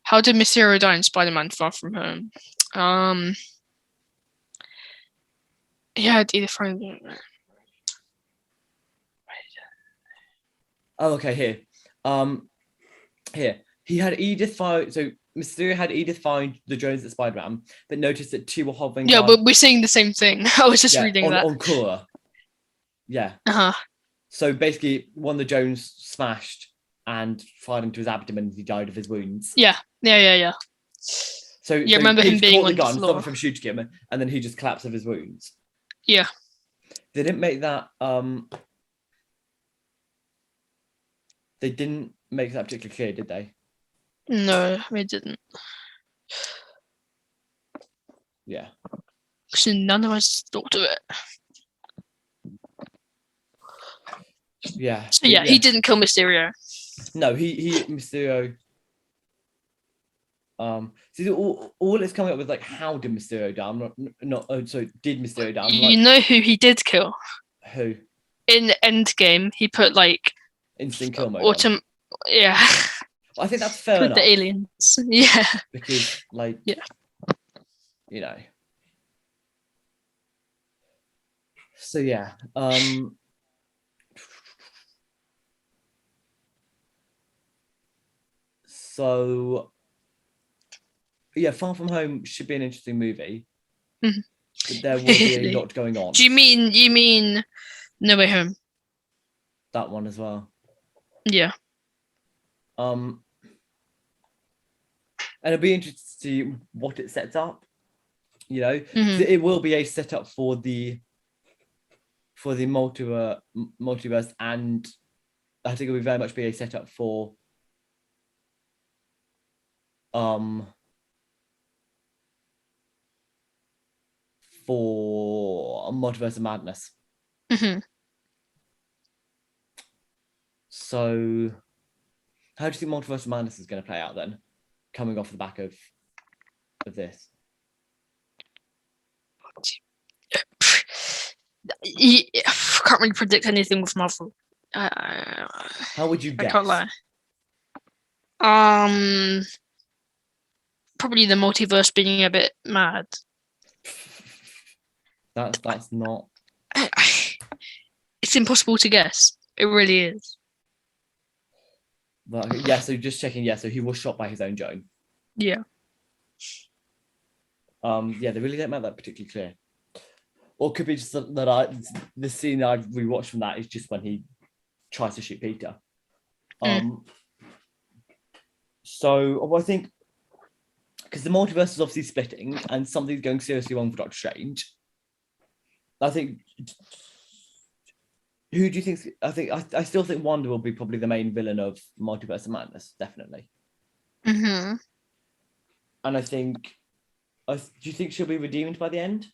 How did Mysterio die in Spider-Man Far From Home? Yeah, I'd either find it. Oh, okay, here. Here. He had Edith find, so Mysterio had Edith find the drones at Spider-Man, but noticed that 2 were hovering. Yeah, but we're saying the same thing. I was just reading that. On Cora. Yeah. So basically, one of the drones smashed and fired into his abdomen. He died of his wounds. Yeah. So you remember him being on the floor. Stopped him from shooting him, and then he just collapsed of his wounds. Yeah. They didn't make that. They didn't make that particularly clear, did they? No, they didn't. Yeah. So none of us thought of it. Yeah. So yeah, he didn't kill Mysterio. No, he Mysterio. See, all it's coming up with like, how did Mysterio die? I'm not. Oh, so did Mysterio die? I'm You like, know who he did kill? who? In Endgame, he put like Instant kill mode. On. Yeah. I think that's fair With enough. the aliens. Yeah. Because, like, Yeah. you know. So yeah. So yeah, Far From Home should be an interesting movie. Mhm. But there will be a lot going on. Do you mean No Way Home? That one as well. Yeah. And it'll be interesting to see what it sets up. You know, it will be a setup for the multiverse, and I think it will very much be a setup for a Multiverse of Madness. So how do you think Multiverse of Madness is going to play out then, coming off the back of this? I can't really predict anything with Marvel. How would you guess? I can't lie. Probably the multiverse being a bit mad. That's not. It's impossible to guess. It really is. But yeah, so just checking. Yeah, so he was shot by his own drone. Yeah. Yeah, they really don't make that particularly clear. Or it could be just that the scene I've rewatched from that is just when he tries to shoot Peter. So I think because the multiverse is obviously splitting and something's going seriously wrong for Doctor Strange. I think. Who do you think? I still think Wanda will be probably the main villain of Multiverse of Madness, definitely. Mm-hmm. And I think, do you think she'll be redeemed by the end?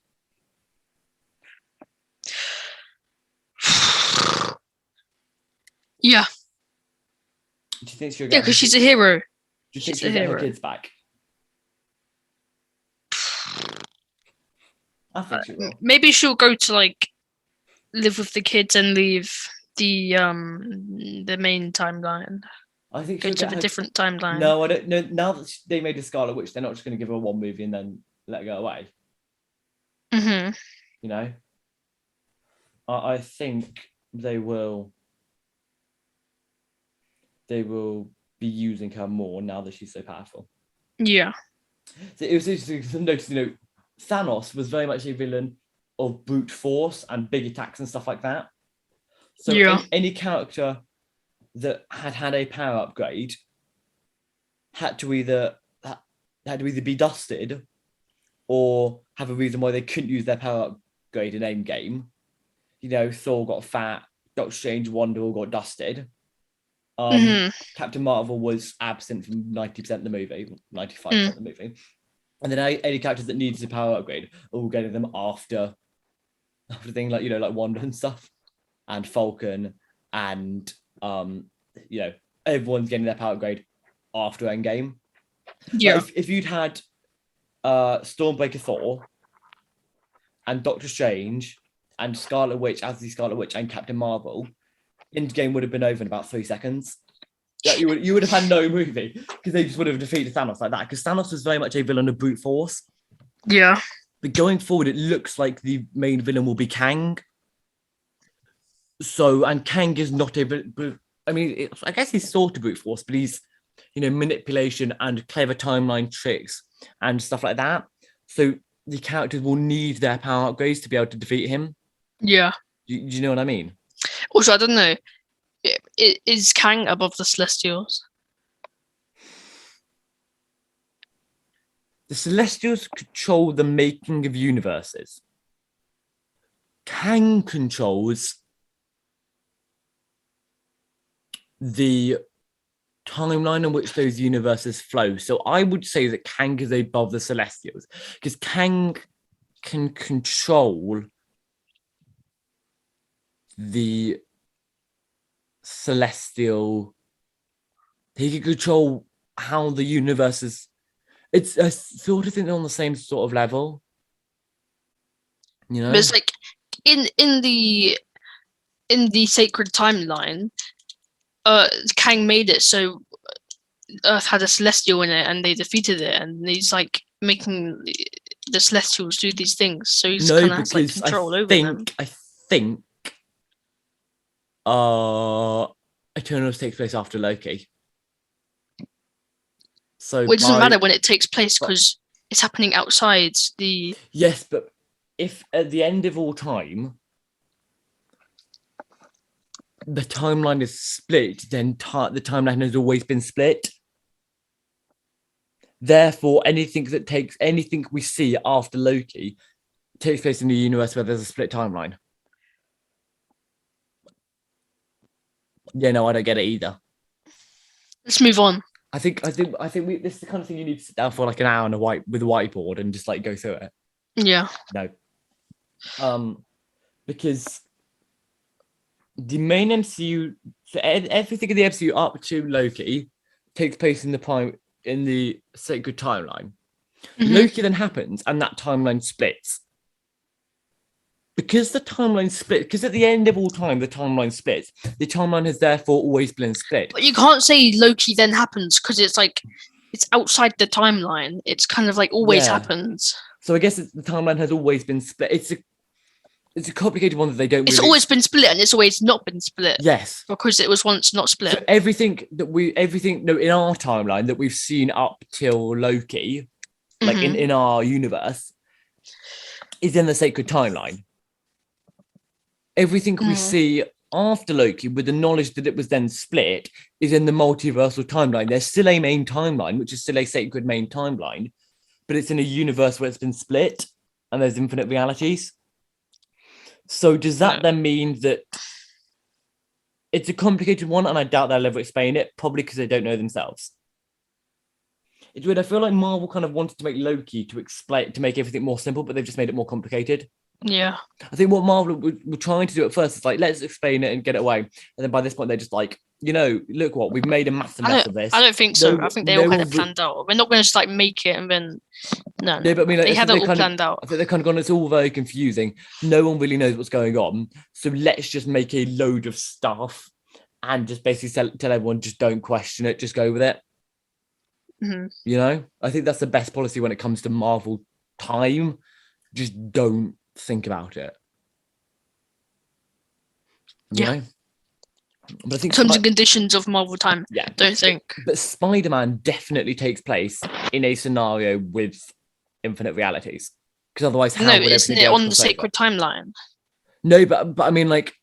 Yeah. Do you think she'll Yeah, because she's a hero. Do you think she'll get her kids back? I think she will. Maybe she'll go to like live with the kids and leave the main timeline. I think go she'll to get a different timeline. No, I don't know. Now that they made a Scarlet Witch, they're not just going to give her one movie and then let her go away. Mm-hmm. You know, I think they will be using her more now that she's so powerful. Yeah. So it was interesting to notice, Thanos was very much a villain of brute force and big attacks and stuff like that. So yeah. any character that had a power upgrade had to either be dusted or have a reason why they couldn't use their power upgrade in Endgame. Thor got fat, Doctor Strange, Wanda all got dusted. Captain Marvel was absent from 90% of the movie, 95% of the movie. And then any characters that needed a power upgrade, all getting them after things like Wanda and stuff, and Falcon, and everyone's getting their power upgrade after Endgame. Yeah. Like if you'd had Stormbreaker Thor and Doctor Strange and Scarlet Witch as the Scarlet Witch and Captain Marvel, Endgame would have been over in about 3 seconds. Yeah, you would have had no movie because they just would have defeated Thanos like that. Because Thanos was very much a villain of brute force. Yeah. But going forward, it looks like the main villain will be Kang. And Kang is not a. I mean, I guess he's sort of brute force, but he's, manipulation and clever timeline tricks and stuff like that. So the characters will need their power upgrades to be able to defeat him. Yeah. Do you know what I mean? Also, I don't know. Is Kang above the Celestials? The Celestials control the making of universes. Kang controls the timeline in which those universes flow. So I would say that Kang is above the Celestials because Kang can control the celestial. He can control how the universes It's a sort of thing on the same sort of level. You know? But it's like in the sacred timeline, Kang made it so Earth had a celestial in it and they defeated it, and he's like making the celestials do these things, so he's No, kind of has like because control over them. I think Eternals takes place after Loki. So Well, it doesn't by- matter when it takes place because it's happening outside the. Yes, but if at the end of all time the timeline is split, then the timeline has always been split. Therefore, anything we see after Loki takes place in the universe where there's a split timeline. Yeah, no, I don't get it either. Let's move on. I think this is the kind of thing you need to sit down for like an hour on with a whiteboard and just like go through it. Yeah. No. Because the main MCU, so everything in the MCU up to Loki takes place in the sacred timeline. Mhm. Loki then happens and that timeline splits. Because the timeline split, because at the end of all time, the timeline splits. The timeline has therefore always been split. But you can't say Loki then happens because it's like it's outside the timeline. It's kind of like always Yeah. happens. So I guess the timeline has always been split. It's a complicated one that they don't. It's really... always been split and it's always not been split. Yes. Because it was once not split. So everything in our timeline that we've seen up till Loki, like Mhm. in our universe, is in the sacred timeline. Everything we see after Loki, with the knowledge that it was then split, is in the multiversal timeline. There's still a main timeline, which is still a sacred main timeline, but it's in a universe where it's been split and there's infinite realities. So does that then mean that it's a complicated one, and I doubt they'll ever explain it, probably because they don't know themselves. It's weird. I feel like Marvel kind of wanted to make Loki to make everything more simple, but they've just made it more complicated. Yeah. I think what Marvel were trying to do at first is like, let's explain it and get it away. And then by this point, they're just like, look what, we've made a massive mess of this. I don't think so. No- I think they no all had one it planned out. We're not going to just like make it and then no. Yeah, but I mean, like, They I had think it all kind of- planned out. I think they're kind of gone, it's all very confusing. No one really knows what's going on. So let's just make a load of stuff and just basically tell everyone, just don't question it, just go with it. Mhm. I think that's the best policy when it comes to Marvel time. Just don't think about it. You Yeah. know? But I think Terms and conditions of Marvel time. yeah. Don't think. But Spider-Man definitely takes place in a scenario with infinite realities. Because otherwise, how No, would isn't everything it else on the cross over? sacred timeline? No, but I mean, like,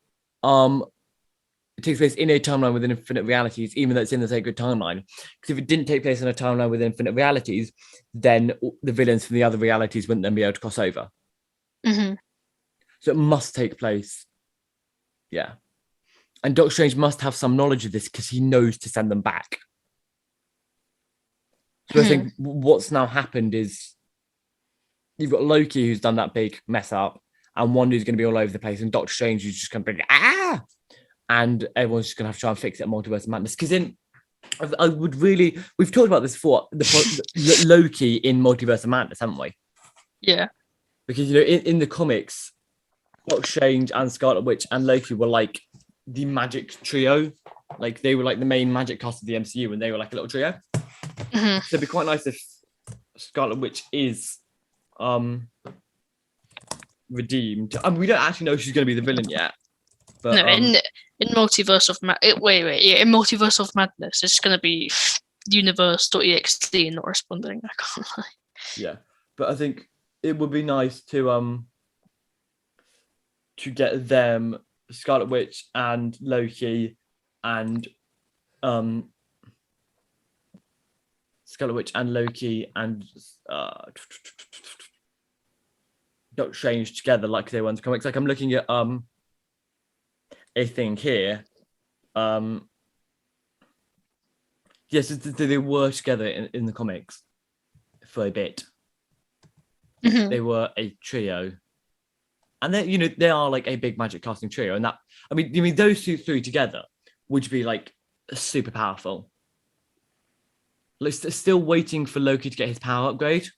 it takes place in a timeline with infinite realities, even though it's in the sacred timeline. Because if it didn't take place in a timeline with infinite realities, then the villains from the other realities wouldn't then be able to cross over. Mhm. So it must take place. Yeah. And Doctor Strange must have some knowledge of this because he knows to send them back. So I think what's now happened is you've got Loki who's done that big mess up, and one who's going to be all over the place, and Doctor Strange who's just going to be and everyone's just going to have to try and fix it at Multiverse of Madness. Because we've talked about this before, Loki in Multiverse of Madness, haven't we? Yeah. Because in the comics, Doctor Strange and Scarlet Witch and Loki were like the magic trio. Like they were like the main magic cast of the MCU, and they were like a little trio. Mhm. So it'd be quite nice if Scarlet Witch is redeemed. I mean, we don't actually know if she's going to be the villain yet. But, No, in Multiverse of in Multiverse of Madness, it's going to be universe.ext not responding. I can't lie. Yeah, but I think it would be nice to get them, Scarlet Witch and Loki, and Scarlet Witch and Loki and Doctor Strange together like they were in the comics. Like I'm looking at a thing here. Yes, they were together in the comics for a bit. Mhm. They were a trio, and they are like a big magic casting trio. And that, I mean, those three together would be like super powerful. still waiting for Loki to get his power upgrade.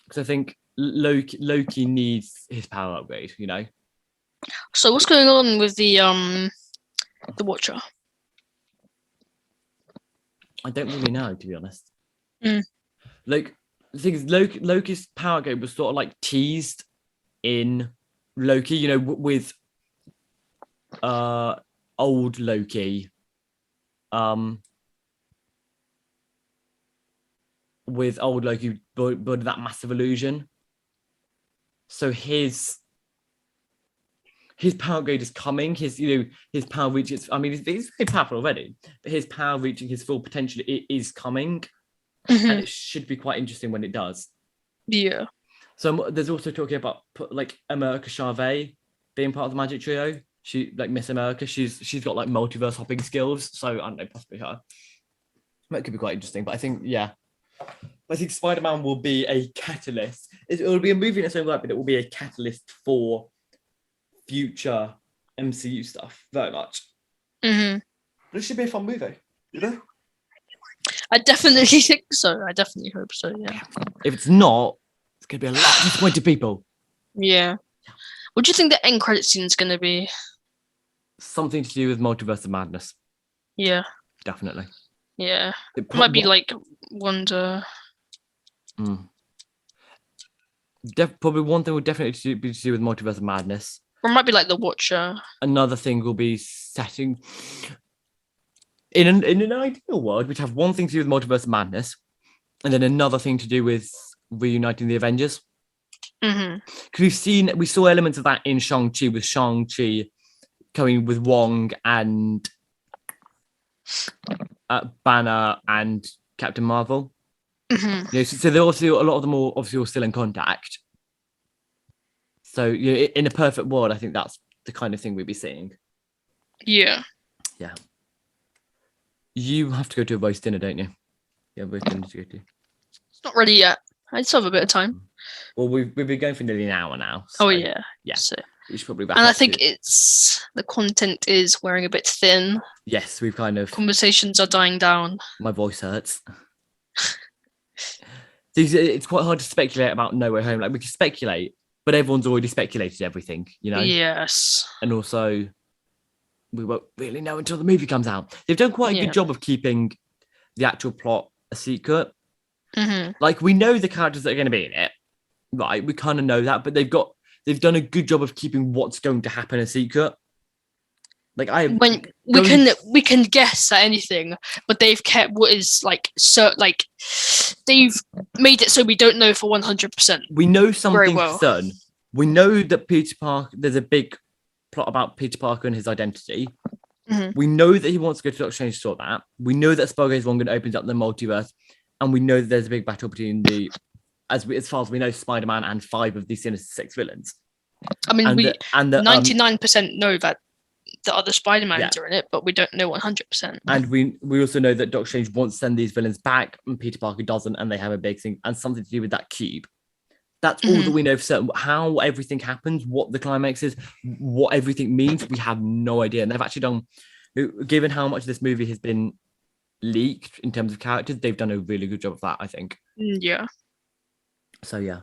Because I think Loki needs his power upgrade, you know? So what's going on with the Watcher? I don't really know, to be honest. Mm. Like, the thing is, Loki's power upgrade was sort of like teased in Loki, you know, with old Loki. With old Loki, but that massive illusion. So his power upgrade is coming. His power reaches. I mean, he's very powerful already, but his power reaching his full potential is coming, and it should be quite interesting when it does. Yeah. So there's also talking about like America Chavez being part of the Magic Trio. She like Miss America. She's got like multiverse hopping skills. So I don't know, possibly her. That could be quite interesting. But I think Spider-Man will be a catalyst. It will be a movie in its own right, but it will be a catalyst for future MCU stuff, very much. Mm-hmm. But it should be a fun movie, you know? I definitely think so. I definitely hope so, yeah. If it's not, it's going to be a lot of disappointed people. Yeah. What do you think the end credit scene is going to be? Something to do with Multiverse of Madness. Yeah. Definitely. Yeah. It might be like Wonder. Probably one thing will definitely be to do with Multiverse of Madness. Or it might be like the Watcher. Another thing will be setting in an ideal world, we'd have one thing to do with Multiverse of Madness, and then another thing to do with reuniting the Avengers. Because we saw elements of that in Shang-Chi, with Shang-Chi coming with Wong and Banner and Captain Marvel. So they're also, a lot of them are obviously all still in contact. So in a perfect world, I think that's the kind of thing we'd be seeing. Yeah. Yeah. You have to go to a roast dinner, don't you? Yeah, roast dinner to go to. It's not ready yet. I still have a bit of time. Well, we've been going for nearly an hour now. So, yeah. So we should probably wrap and up I think the content is wearing a bit thin. Yes, we've kind of... Conversations are dying down. My voice hurts. It's quite hard to speculate about No Way Home. Like, we can speculate, but everyone's already speculated everything, you know? Yes. And also, we won't really know until the movie comes out. They've done quite a good job of keeping the actual plot a secret. Like, we know the characters that are going to be in it, right? We kind of know that, but they've done a good job of keeping what's going to happen a secret. Like, we can guess at anything, but they've kept what is like they've made it so we don't know for 100%. We know something for certain. We know that Peter Parker. There's a big plot about Peter Parker and his identity. We know that he wants to go to Doctor Strange to sort that. We know that Spider-Man's one opens up the multiverse, and we know that there's a big battle between as far as we know, Spider-Man and 5 of the Sinister Six villains. I mean, 99% know that the other Spider-Mans are in it, but we don't know 100%. And we also know that Doctor Strange wants to send these villains back, and Peter Parker doesn't, and they have a big thing and something to do with that cube. That's all that we know for certain. How everything happens, what the climax is, what everything means, we have no idea. And they've actually done, given how much this movie has been leaked in terms of characters, they've done a really good job of that, I think. Yeah. So yeah.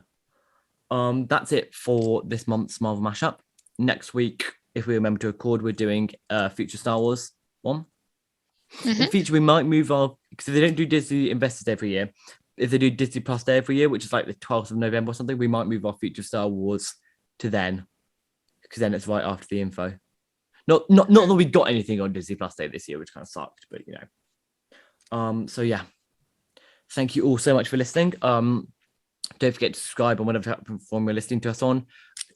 That's it for this month's Marvel Mashup. Next week, if we remember to record, we're doing future Star Wars one. In future, we might move our, because they don't do Disney Investors every year. If they do Disney Plus Day every year, which is like the 12th of November or something, we might move our future Star Wars to then, because then it's right after the info. Not that we got anything on Disney Plus Day this year, which kind of sucked, but you know. So yeah, thank you all so much for listening. Don't forget to subscribe on whatever platform you're listening to us on.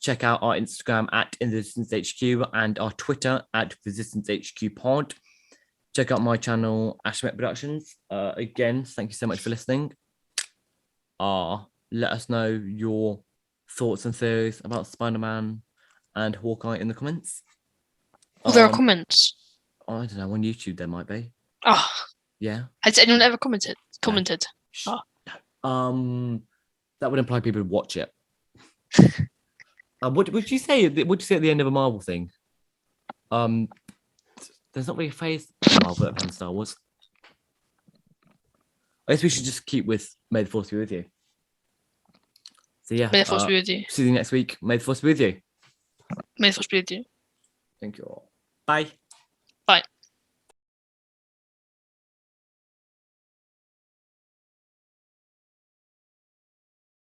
Check out our Instagram at InTheResistanceHQ and our Twitter at ResistanceHQPod. Check out my channel, Ashmet Productions. Again, thank you so much for listening. Let us know your thoughts and theories about Spider-Man and Hawkeye in the comments. There are comments. I don't know, on YouTube there might be. Oh. Yeah. Has anyone ever commented? No. That would imply people would watch it. What would you say? What would you say at the end of a Marvel thing? There's not really a phase in Marvel that Star Wars. I guess we should just keep with May the Force be with you. So yeah, May the Force be with you. see you next week. May the Force be with you. May the Force be with you. Thank you all. Bye.